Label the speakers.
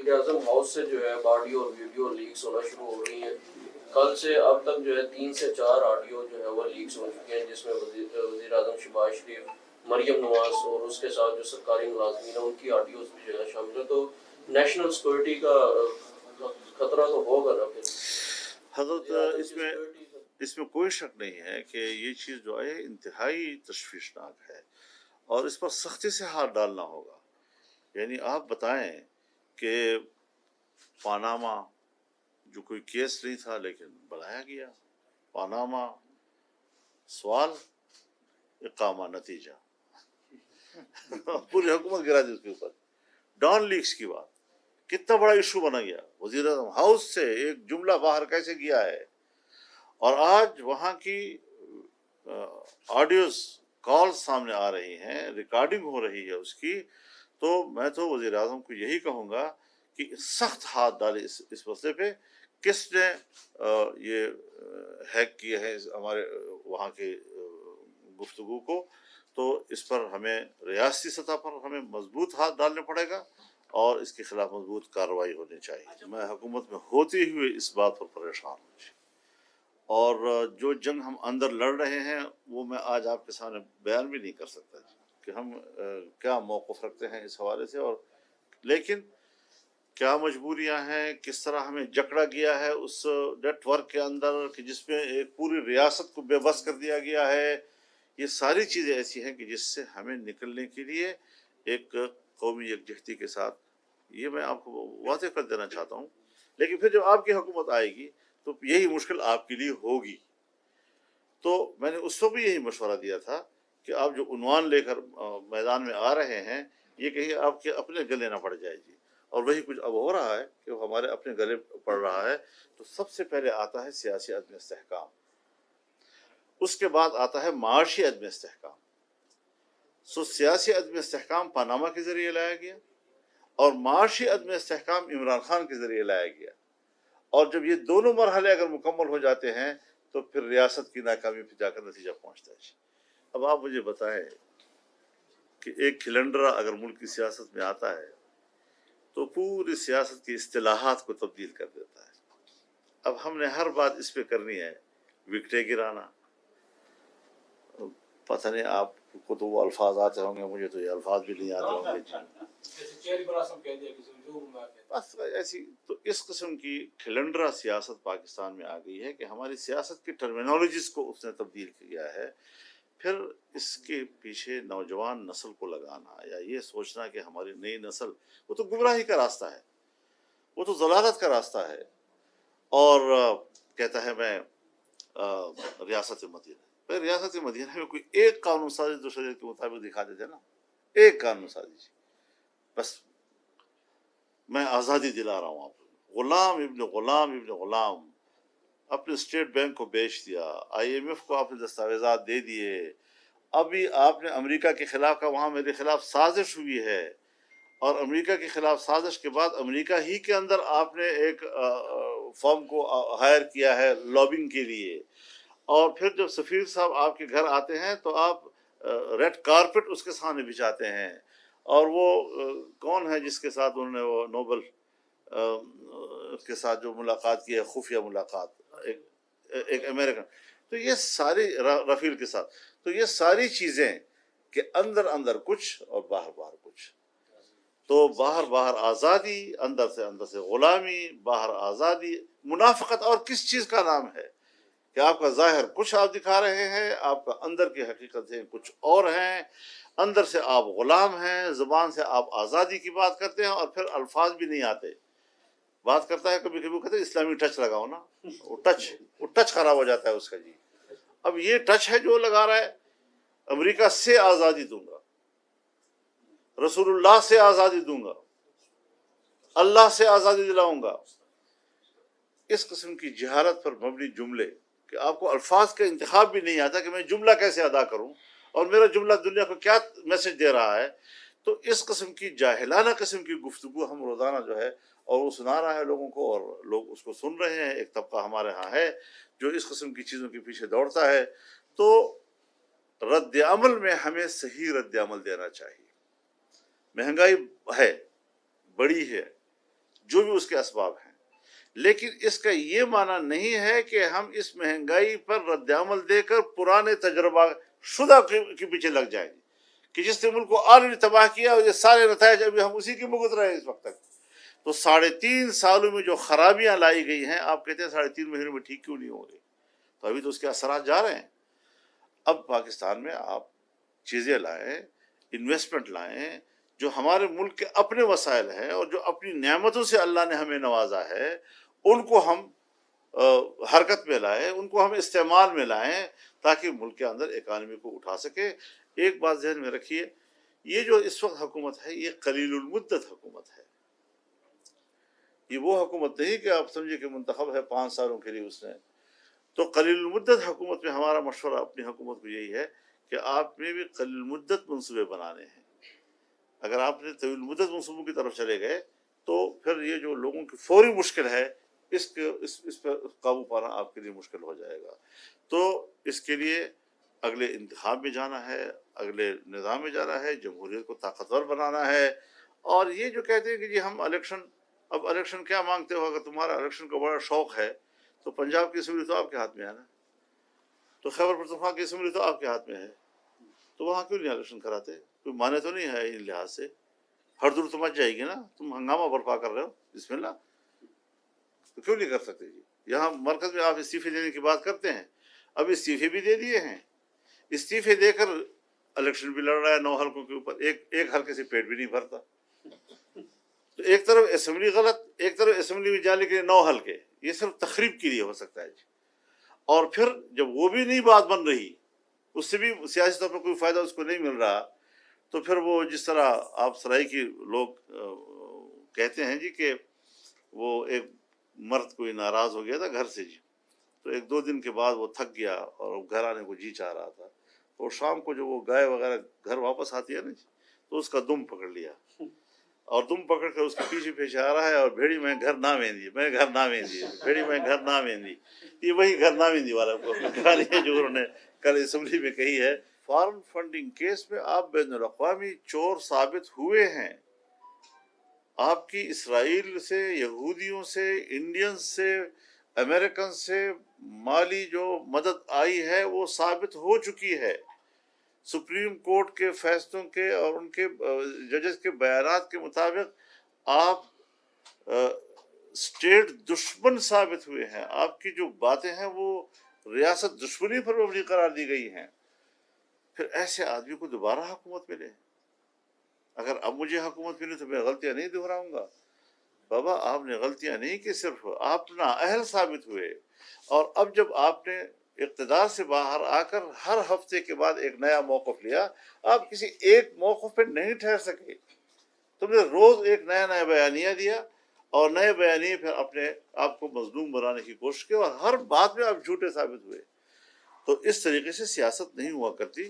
Speaker 1: وزیر اعظم ہاؤس سے جو ہے آڈیو اور ویڈیو لیکس ہونا شروع ہو رہی ہیں. کل سے اب تک جو ہے 3 سے 4 آڈیو جو ہے وہ لیکس ہو چکے ہیں، جس میں وزیر اعظم شہباز شریف، مریم نواز اور اس کے ساتھ جو سرکاری ملازمین ہیں ان کی آڈیوز بھی جو ہے شامل ہے. تو نیشنل سیکورٹی کا خطرہ تو ہوگا نا پھر
Speaker 2: حضرت. اس میں کوئی شک نہیں ہے کہ یہ چیز جو ہے انتہائی تشویشناک ہے اور اس پر سختی سے ہاتھ ڈالنا ہوگا. یعنی آپ بتائیں کہ پاناما جو کوئی کیس نہیں تھا لیکن بنایا گیا، پاناما سوال اقامہ نتیجہ پوری حکومت گرا دی اس کے اوپر. ڈان لیکس کی بات کتنا بڑا ایشو بنا گیا. وزیر اعظم ہاؤس سے ایک جملہ باہر کیسے گیا ہے، اور آج وہاں کی آڈیوز کال سامنے آ رہی ہیں، ریکارڈنگ ہو رہی ہے اس کی. تو میں تو وزیر اعظم کو یہی کہوں گا کہ سخت ہاتھ ڈالے اس مسئلے پہ. کس نے یہ ہیک کیے ہیں ہمارے وہاں کے گفتگو کو، تو اس پر ہمیں ریاستی سطح پر ہمیں مضبوط ہاتھ ڈالنے پڑے گا اور اس کے خلاف مضبوط کارروائی ہونی چاہیے. میں حکومت میں ہوتے ہوئے اس بات پر پریشان ہوں، اور جو جنگ ہم اندر لڑ رہے ہیں وہ میں آج آپ کے سامنے بیان بھی نہیں کر سکتا کہ ہم کیا موقف رکھتے ہیں اس حوالے سے. اور لیکن کیا مجبوریاں ہیں، کس طرح ہمیں جکڑا گیا ہے اس نیٹ ورک کے اندر کہ جس میں ایک پوری ریاست کو بے بس کر دیا گیا ہے. یہ ساری چیزیں ایسی ہیں کہ جس سے ہمیں نکلنے کے لیے ایک قومی یکجہتی کے ساتھ، یہ میں آپ کو واضح کر دینا چاہتا ہوں. لیکن پھر جب آپ کی حکومت آئے گی تو یہی مشکل آپ کے لیے ہوگی. تو میں نے اس کو بھی یہی مشورہ دیا تھا کہ آپ جو عنوان لے کر میدان میں آ رہے ہیں یہ کہیں آپ کے اپنے گلے نہ پڑ جائے گی. اور وہی کچھ اب ہو رہا ہے کہ وہ ہمارے اپنے گلے پڑ رہا ہے. تو سب سے پہلے آتا ہے سیاسی عدم استحکام، اس کے بعد آتا ہے معاشی عدم استحکام. سیاسی عدم استحکام پاناما کے ذریعے لایا گیا اور معاشی عدم استحکام عمران خان کے ذریعے لایا گیا. اور جب یہ دونوں مرحلے اگر مکمل ہو جاتے ہیں تو پھر ریاست کی ناکامی پہ جا کر نتیجہ پہنچتا ہے. اب آپ مجھے بتائیں کہ ایک کھلنڈرا اگر ملک کی سیاست میں آتا ہے تو پوری سیاست کی اصطلاحات کو تبدیل کر دیتا ہے. اب ہم نے ہر بات اس پہ کرنی ہے، وکٹیں گرانا. پتہ نہیں آپ کو تو وہ الفاظ آتے ہوں گے، مجھے تو یہ الفاظ بھی نہیں آتے ہوں گے. بس ایسی تو اس قسم کی کھلنڈرا سیاست پاکستان میں آ گئی ہے کہ ہماری سیاست کی ٹرمینالوجیز کو اس نے تبدیل کیا ہے. پھر اس کے پیچھے نوجوان نسل کو لگانا یا یہ سوچنا کہ ہماری نئی نسل، وہ تو گمراہی کا راستہ ہے، وہ تو ضلالت کا راستہ ہے. اور کہتا ہے میں ریاست مدینہ. ریاست مدینہ میں کوئی ایک قانون سازی تو شریعت کے مطابق دکھا دیتے نا، ایک قانون سازی، بس میں آزادی دلا رہا ہوں آپ کو. غلام ابن غلام اپنے اسٹیٹ بینک کو بیچ دیا، IMF کو آپ نے دستاویزات دے دیے. ابھی آپ نے امریکہ کے خلاف کا وہاں میرے خلاف سازش ہوئی ہے، اور امریکہ کے خلاف سازش کے بعد امریکہ ہی کے اندر آپ نے ایک فرم کو ہائر کیا ہے لابنگ کے لیے. اور پھر جب سفیر صاحب آپ کے گھر آتے ہیں تو آپ ریڈ کارپٹ اس کے سامنے بچھاتے ہیں. اور وہ کون ہے جس کے ساتھ انہوں نے وہ نوبل کے ساتھ جو ملاقات کی ہے، خفیہ ملاقات، ایک امریکن. تو یہ ساری رفیل کے ساتھ، تو یہ ساری چیزیں کہ اندر اندر کچھ اور باہر باہر کچھ. تو باہر آزادی، اندر سے غلامی، باہر آزادی. منافقت اور کس چیز کا نام ہے کہ آپ کا ظاہر کچھ آپ دکھا رہے ہیں، آپ کا اندر کی حقیقتیں کچھ اور ہیں. اندر سے آپ غلام ہیں، زبان سے آپ آزادی کی بات کرتے ہیں اور پھر الفاظ بھی نہیں آتے. بات کرتا ہے کبھی کبھی کہتے ہیں اسلامی ٹچ لگاؤ نا، وہ ٹچ خراب ہو جاتا ہے اس کا. جی اب یہ ٹچ ہے جو لگا رہا ہے، امریکہ سے آزادی دوں گا، رسول اللہ سے آزادی دوں گا، اللہ سے آزادی دلاؤں گا. اس قسم کی جہالت پر مبنی جملے کہ آپ کو الفاظ کا انتخاب بھی نہیں آتا کہ میں جملہ کیسے ادا کروں اور میرا جملہ دنیا کو کیا میسج دے رہا ہے. تو اس قسم کی جاہلانہ قسم کی گفتگو ہم روزانہ جو ہے اور وہ سنا رہا ہے لوگوں کو، اور لوگ اس کو سن رہے ہیں. ایک طبقہ ہمارے ہاں ہے جو اس قسم کی چیزوں کے پیچھے دوڑتا ہے. تو رد عمل میں ہمیں صحیح رد عمل دینا چاہیے. مہنگائی ہے، بڑی ہے، جو بھی اس کے اسباب ہیں، لیکن اس کا یہ معنی نہیں ہے کہ ہم اس مہنگائی پر رد عمل دے کر پرانے تجربہ شدہ کے پیچھے لگ جائیں گے کہ جس نے ملک کو آلریڈی تباہ کیا اور یہ سارے نتائج ابھی ہم اسی کے بھگت رہے ہیں اس وقت تک۔ تو 3.5 سالوں میں جو خرابیاں لائی گئی ہیں، آپ کہتے ہیں 3.5 مہینوں میں ٹھیک کیوں نہیں ہوں گے؟ تو ابھی تو اس کے اثرات جا رہے ہیں۔ اب پاکستان میں آپ چیزیں لائیں، انویسٹمنٹ لائیں، جو ہمارے ملک کے اپنے وسائل ہیں اور جو اپنی نعمتوں سے اللہ نے ہمیں نوازا ہے، ان کو ہم حرکت میں لائیں، ان کو ہم استعمال میں لائیں تاکہ ملک کے اندر اکانومی کو اٹھا سکے۔ ایک بات ذہن میں رکھیے، یہ جو اس وقت حکومت ہے یہ قلیل المدت حکومت ہے۔ یہ وہ حکومت نہیں کہ آپ سمجھے کہ منتخب ہے 5 سالوں کے لیے اس نے۔ تو قلیل المدت حکومت میں ہمارا مشورہ اپنی حکومت کو یہی ہے کہ آپ میں بھی قلیل المدت منصوبے بنانے ہیں۔ اگر آپ نے طویل مدت منصوبوں کی طرف چلے گئے تو پھر یہ جو لوگوں کی فوری مشکل ہے اس پر قابو پانا آپ کے لیے مشکل ہو جائے گا۔ تو اس کے لیے اگلے انتخاب میں جانا ہے، اگلے نظام میں جانا ہے، جمہوریت کو طاقتور بنانا ہے۔ اور یہ جو کہتے ہیں کہ جی ہم اب الیکشن کیا مانگتے ہو؟ اگر تمہارا الیکشن کا بڑا شوق ہے تو پنجاب کی اسمبلی تو آپ کے ہاتھ میں ہے نا، تو خیبر پختونخوا کی اسمبلی تو آپ کے ہاتھ میں ہے، تو وہاں کیوں نہیں الیکشن کراتے؟ کوئی مانے تو نہیں ہے ان لحاظ سے؟ ہر دور تو مچ جائے گی نا، تم ہنگامہ برپا کر رہے ہو، بسم اللہ، تو کیوں نہیں کر سکتے جی؟ یہاں مرکز میں آپ استعفے دینے کی بات کرتے ہیں، اب استعفے بھی دے دیے ہیں، استعفے دے کر الیکشن بھی لڑ رہا ہے 9 حلقوں کے اوپر، ایک حلقے سے پیٹ بھی نہیں بھرتا۔ تو ایک طرف اسمبلی غلط، ایک طرف اسمبلی میں جانے کے لیے 9 حلقے، یہ صرف تخریب کے لیے ہو سکتا ہے جی۔ اور پھر جب وہ بھی نہیں بات بن رہی، اس سے بھی سیاسی طور پر کوئی فائدہ اس کو نہیں مل رہا، تو پھر وہ جس طرح آپ سرائی کے لوگ کہتے ہیں جی کہ وہ ایک مرد کوئی ناراض ہو گیا تھا گھر سے جی، تو 1-2 دن کے بعد وہ تھک گیا اور گھر آنے کو جی چاہ رہا تھا، تو شام کو جو وہ گائے وغیرہ گھر واپس آتی ہے نا جی، تو اس کا دم پکڑ لیا اور دم پکڑ کر اس کے پیچھے پیچھے آ رہا ہے، اور بھیڑی میں گھر نہ ویندی، میں گھر نہ ویندی، بھیڑی میں گھر نہ ویندی۔ یہ وہی گھر نہ ویندی والا کہانی ہے جو انہوں نے کل اسمبلی میں کہی ہے۔ فارن فنڈنگ کیس میں آپ بین الاقوامی چور ثابت ہوئے ہیں۔ آپ کی اسرائیل سے، یہودیوں سے، انڈین سے، امریکن سے مالی جو مدد آئی ہے وہ ثابت ہو چکی ہے۔ سپریم کورٹ کے فیصلوں کے اور ان کے ججز کے بیانات کے مطابق آپ اسٹیٹ دشمن ثابت ہوئے ہیں۔ آپ کی جو باتیں ہیں وہ ریاست دشمنی پر مبنی قرار دی گئی ہیں۔ پھر ایسے آدمی کو دوبارہ حکومت ملے؟ اگر اب مجھے حکومت ملی تو میں غلطیاں نہیں دہراؤں گا۔ بابا آپ نے غلطیاں نہیں کی، صرف آپ نااہل ثابت ہوئے، اور اب جب آپ نے اقتدار سے باہر آ کر ہر ہفتے کے بعد ایک نیا موقف لیا، آپ کسی ایک موقف پہ نہیں ٹھہر سکے، تم نے روز ایک نیا بیانیہ دیا اور نئے بیانیے پھر اپنے آپ کو مظلوم بنانے کی کوشش کی، اور ہر بات میں آپ جھوٹے ثابت ہوئے۔ تو اس طریقے سے سیاست نہیں ہوا کرتی۔